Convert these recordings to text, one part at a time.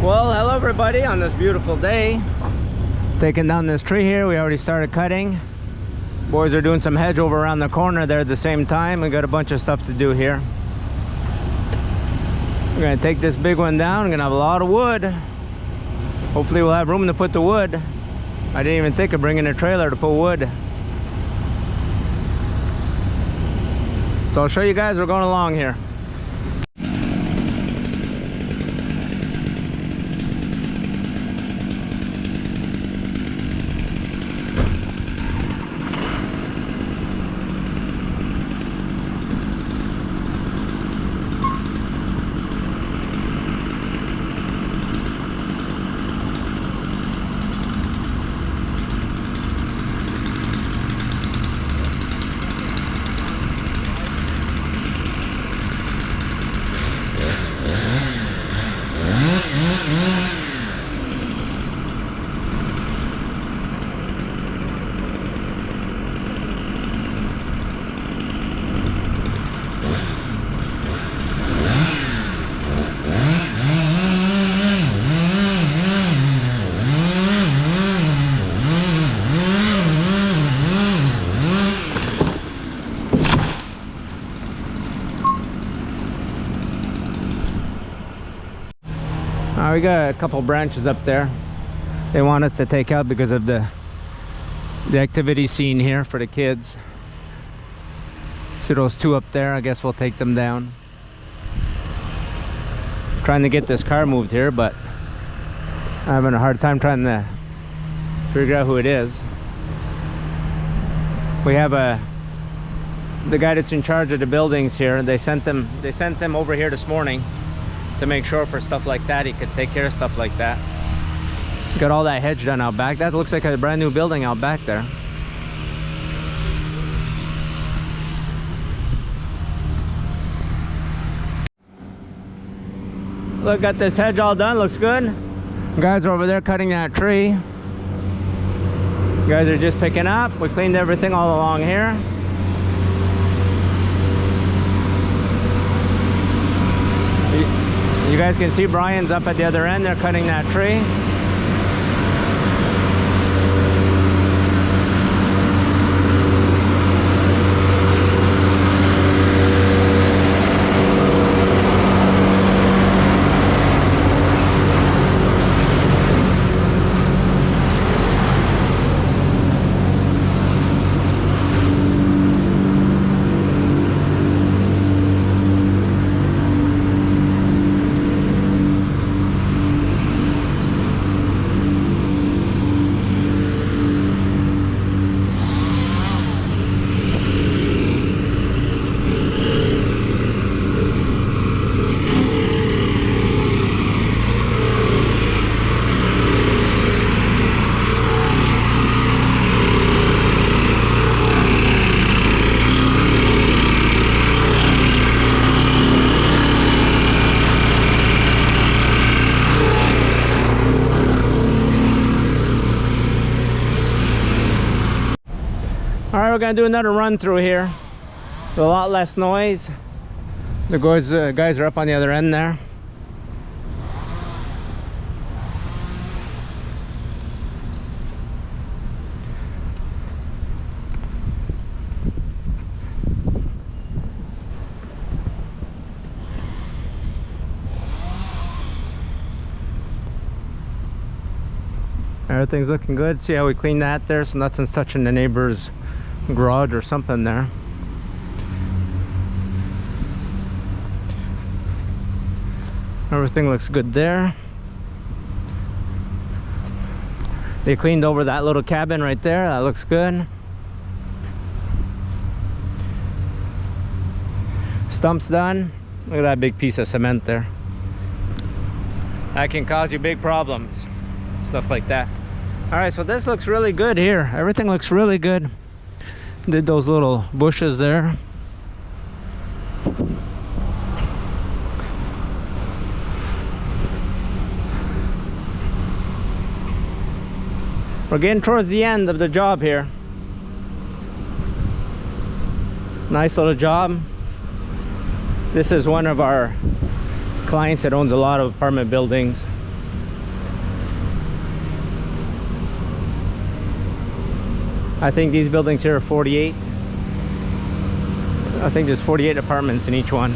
Well, hello everybody on this beautiful day. Taking down this tree here. We already started cutting. Boys are doing some hedge over around the corner there at the same time. We got a bunch of stuff to do here. We're gonna take this big one down. We're gonna have a lot of wood. Hopefully we'll have room to put the wood. I didn't even think of bringing a trailer to put wood. So I'll show you guys, we're going along here. We got a couple branches up there they want us to take out because of the activity scene here for the kids. See those two up there? I guess we'll take them down. Trying to get this car moved here, but I'm having a hard time trying to figure out who it is. We have the guy that's in charge of the buildings here. They sent them over here this morning to make sure for stuff like that he could take care of stuff like that. Got all that hedge done out back. That looks like a brand new building out back there. Look, got this hedge all done, looks good. Guys are over there cutting that tree. Guys are just picking up. We cleaned everything all along here. You guys can see Brian's up at the other end. They're cutting that tree. Alright, we're gonna do another run through here with a lot less noise. The guys are up on the other end there. Everything's looking good. See how we cleaned that there, so nothing's touching the neighbor's garage or something there. Everything looks good there. They cleaned over that little cabin right there. That looks good. Stump's done. Look at that big piece of cement there. That can cause you big problems, stuff like that. All right, so this looks really good here. Everything looks really good. Did those little bushes there. We're getting towards the end of the job here. Nice little job. This is one of our clients that owns a lot of apartment buildings. I think these buildings here are 48. I think there's 48 apartments in each one.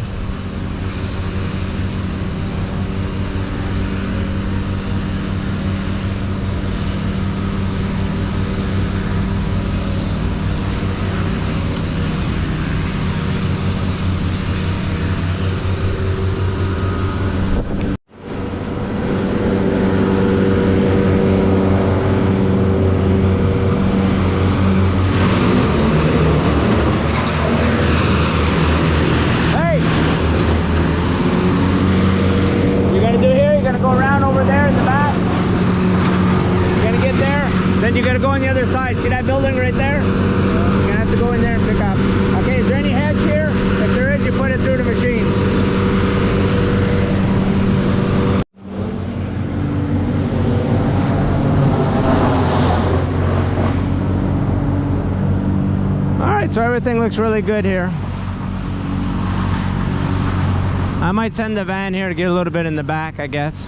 Then you gotta go on the other side. See that building right there? You're gonna have to go in there and pick up. Okay, is there any hedge here? If there is, you put it through the machine. Alright, so everything looks really good here. I might send the van here to get a little bit in the back, I guess.